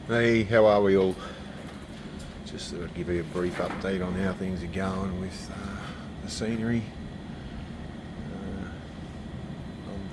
Hey, how are we all? Just thought I'd give you a brief update on how things are going with the scenery.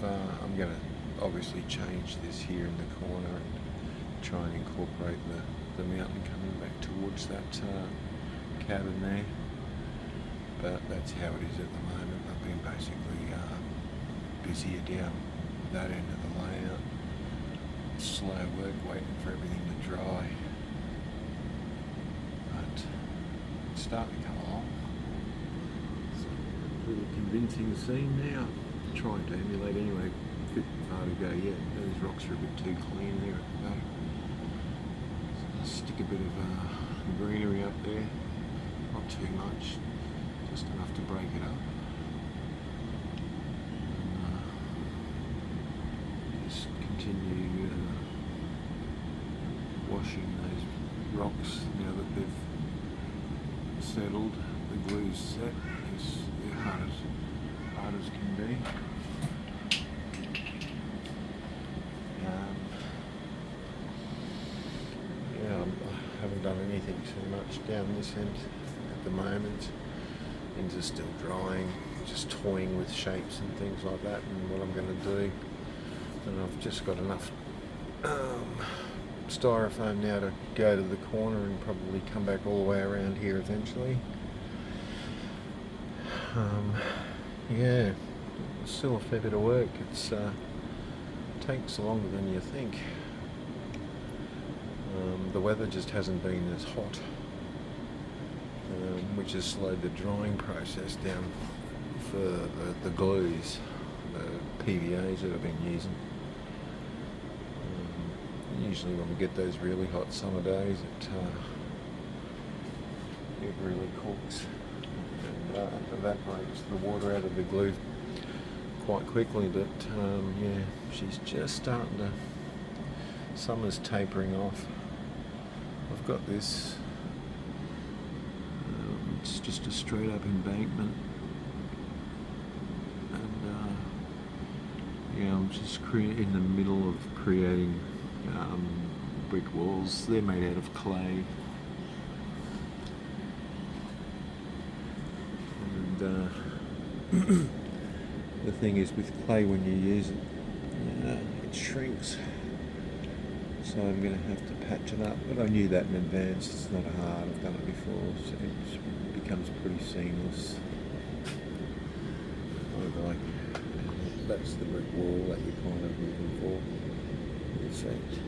I'm going to obviously change this here in the corner and try and incorporate the mountain coming back towards that cabin there. But that's how it is at the moment. I've been basically busier down that end of the layout. Slow work waiting for everything to dry. But it's starting to come along. It's a little convincing scene now. Trying to emulate anyway. A bit far to go yet. Those rocks are a bit too clean there at the back. So I'll stick a bit of greenery up there. Not too much. Just enough to break it up. And just continue washing those rocks now that they've settled. The glue's set. They're hard as can be. I haven't done anything too much down this end at the moment. Things are still drying, just toying with shapes and things like that and what I'm going to do. And I've just got enough styrofoam now to go to the corner and probably come back all the way around here eventually. Yeah, still a fair bit of work. It takes longer than you think. The weather just hasn't been as hot, which has slowed the drying process down for the glues, the PVAs that I've been using. Usually when we get those really hot summer days, it really cooks and evaporates the water out of the glue quite quickly. But yeah, she's just starting to, summer's tapering off. I've got this, it's just a straight up embankment, and yeah, I'm just in the middle of creating brick walls. They're made out of clay, and the thing is with clay, when you use it, it shrinks. So I'm going to have to patch it up, but I knew that in advance. It's not hard, I've done it before, so it becomes pretty seamless. Like, that's the brick wall that you're kind of looking for, in effect.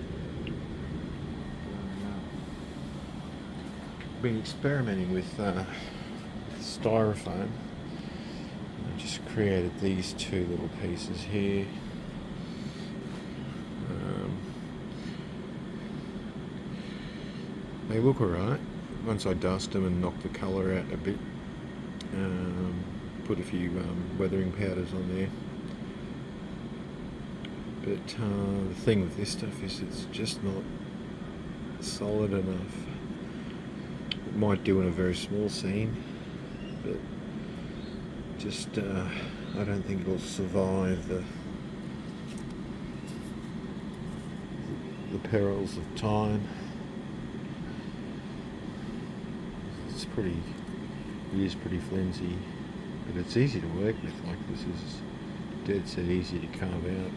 I've been experimenting with styrofoam. I just created these two little pieces here. They look alright once I dust them and knock the colour out a bit. Put a few weathering powders on there. But the thing with this stuff is it's just not solid enough. It might do in a very small scene, but just I don't think it'll survive the perils of time. It is pretty flimsy, but it's easy to work with. Like, this is dead set easy to carve out.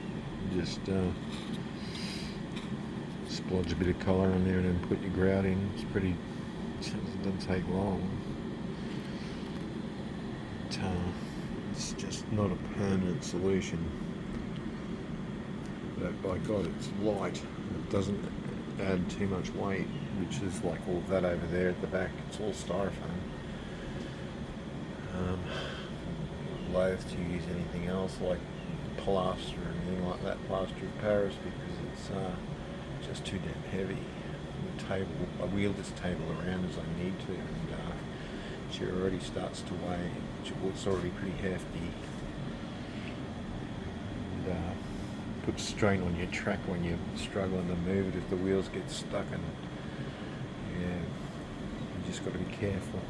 Just splodge a bit of colour on there and then put your grout in. It doesn't take long. It's just not a permanent solution. But by God, it's light. It doesn't add too much weight, which is like all of that over there at the back. It's all styrofoam. Loath to use anything else like plaster or anything like that, plaster of Paris, because it's just too damn heavy. I wheel this table around as I need to, and she already starts to weigh. It's already pretty hefty. And, puts strain on your track when you're struggling to move it if the wheels get stuck, and yeah, you just got to be careful.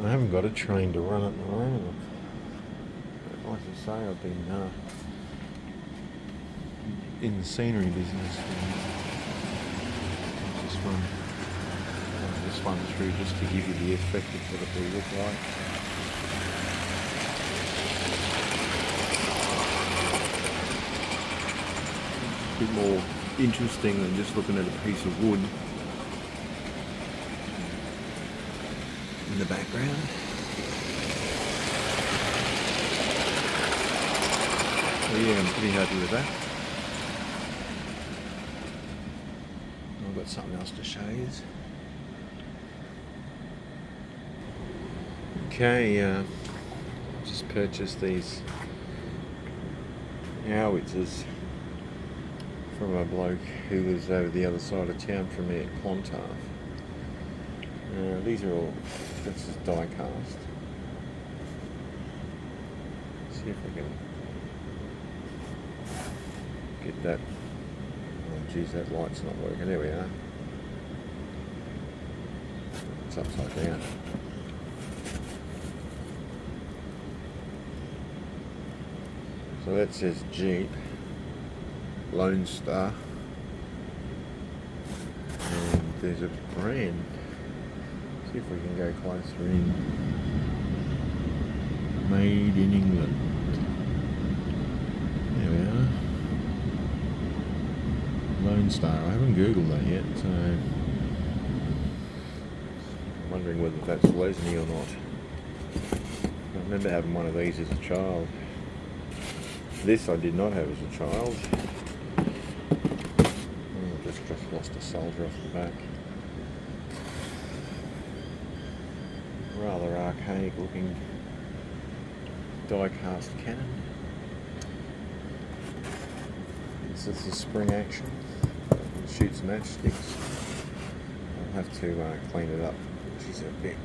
I haven't got a train to run at the moment. Like I say, I've been in the scenery business for one through just to give you the effect of what it will look like. A bit more interesting than just looking at a piece of wood in the background. So yeah, I'm pretty happy with that. I've got something else to show you. Okay, just purchased these howitzers from a bloke who lives over the other side of town from me at Clontarf. These are all, this is die cast. See if we can get that. Oh geez, that light's not working. There we are. It's upside down. So that says Jeep, Lone Star, and there's a brand. See if we can go closer in. Made in England. There we are. Lone Star. I haven't Googled that yet, so I'm wondering whether that's Lesney or not. I remember having one of these as a child. This I did not have as a child. Oh, just lost a soldier off the back. Rather archaic looking die cast cannon. This is the spring action. It shoots matchsticks. I'll have to clean it up. She's a bit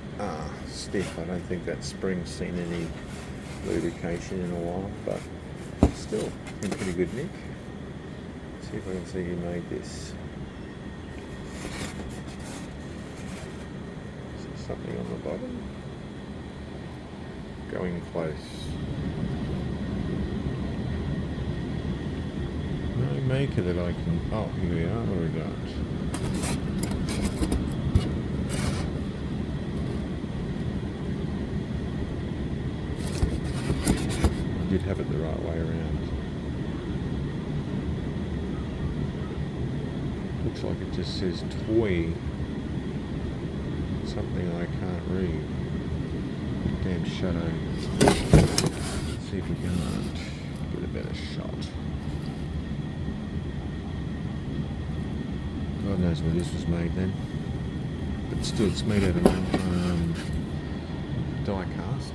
stiff. I don't think that spring's seen any lubrication in a while, but still in pretty good nick. See if I can see who made this. Is there something on the bottom? Going close. No maker that I can. Oh, here we are. What have we got? I did have it the right way around. Looks like it just says toy. Something I can't read. Damn shadow. Let's see if we can't get a better shot. God knows where this was made then. But still, it's made out of die cast.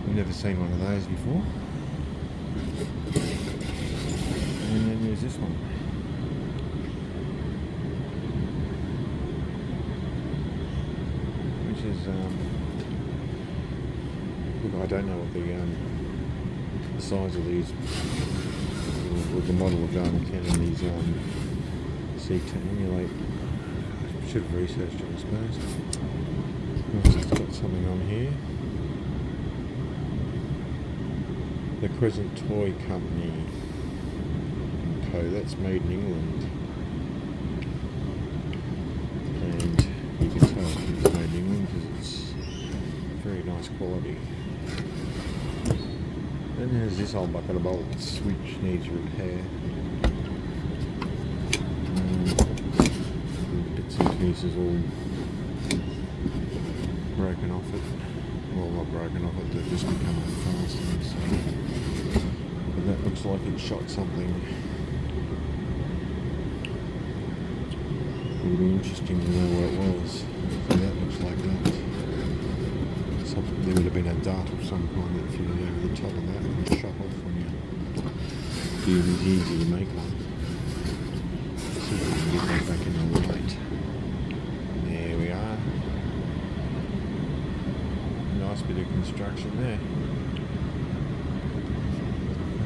I've never seen one of those before. And then there's this one. Which is, look, I don't know what the size of these, or the model of cannon these seek to emulate. I should have researched it, I suppose. It's got something on here. The Crescent Toy Company & Co. That's made in England. And you can tell it's made in England because it's very nice quality. Then there's this old bucket of bolts which needs repair. Bits and pieces all broken off it. Well, not broken off it, they've just become unfastened. So. But that looks like it shot something. It would be interesting to know what it was. So that looks like that. Something, there would have been a dart of some kind that fitted over the top of that and shot off when you. It was easy to make one. Let's see if we can get that back in the light. There we are. Nice bit of construction there.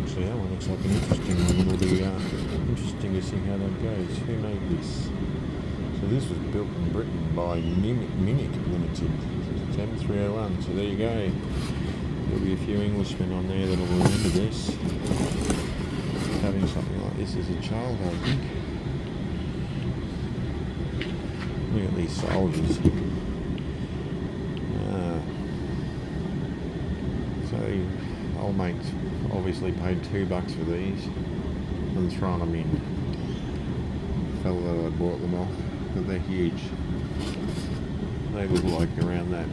Actually, that one looks like an interesting one. It'll be interesting to see how that goes. Who made this? So this was built in Britain by Minic Limited. It's M301. So there you go. There'll be a few Englishmen on there that'll remember this. Have having something like this as a child, I think. Look at these soldiers. So old mate's obviously paid $2 for these and thrown them in. The fellow that I bought them off, but they're huge. They look like around that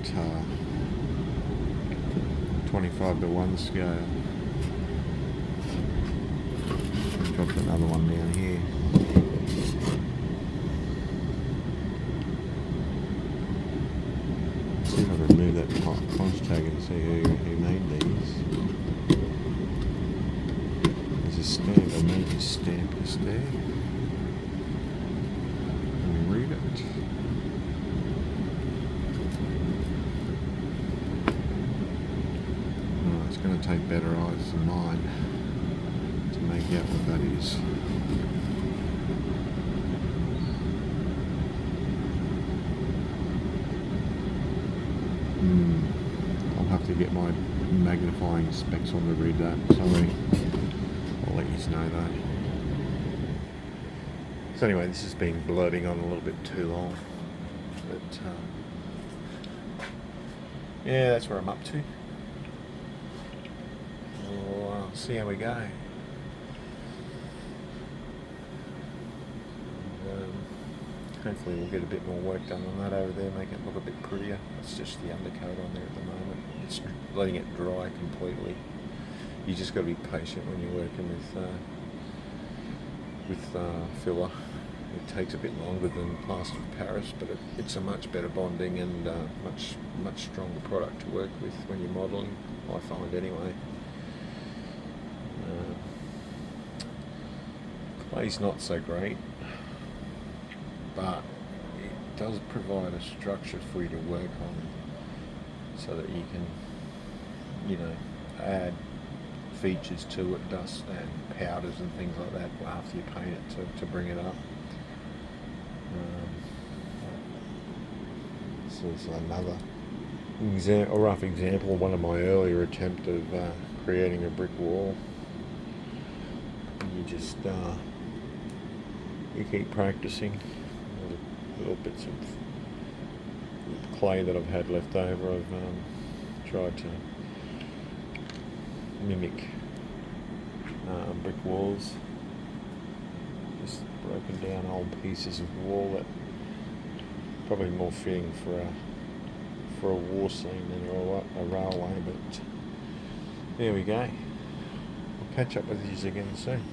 25:1 scale. Dropped another one down here. See if I can move that price tag and see who made these. There's a stamp, I made this stamp this there. Let me read it. Oh, it's going to take better eyes than mine to make out what that is. I'll have to get my magnifying specs on to read that. Sorry. I'll let you know though. So anyway, this has been blurting on a little bit too long. But yeah, that's where I'm up to. We'll see how we go. Hopefully we'll get a bit more work done on that over there, make it look a bit prettier. It's just the undercoat on there at the moment. It's letting it dry completely. You just got to be patient when you're working with filler. It takes a bit longer than plaster of Paris, but it's a much better bonding and much stronger product to work with when you're modelling, I find anyway. Clay's not so great, but it does provide a structure for you to work on so that you can, add features to it, dust and powders and things like that after you paint it to bring it up. This is another rough example of one of my earlier attempts of creating a brick wall. You just you keep practicing. Little bits of clay that I've had left over, I've tried to mimic brick walls. Just broken down old pieces of wall that probably more fitting for a war scene than a railway, but there we go. I'll catch up with you again soon.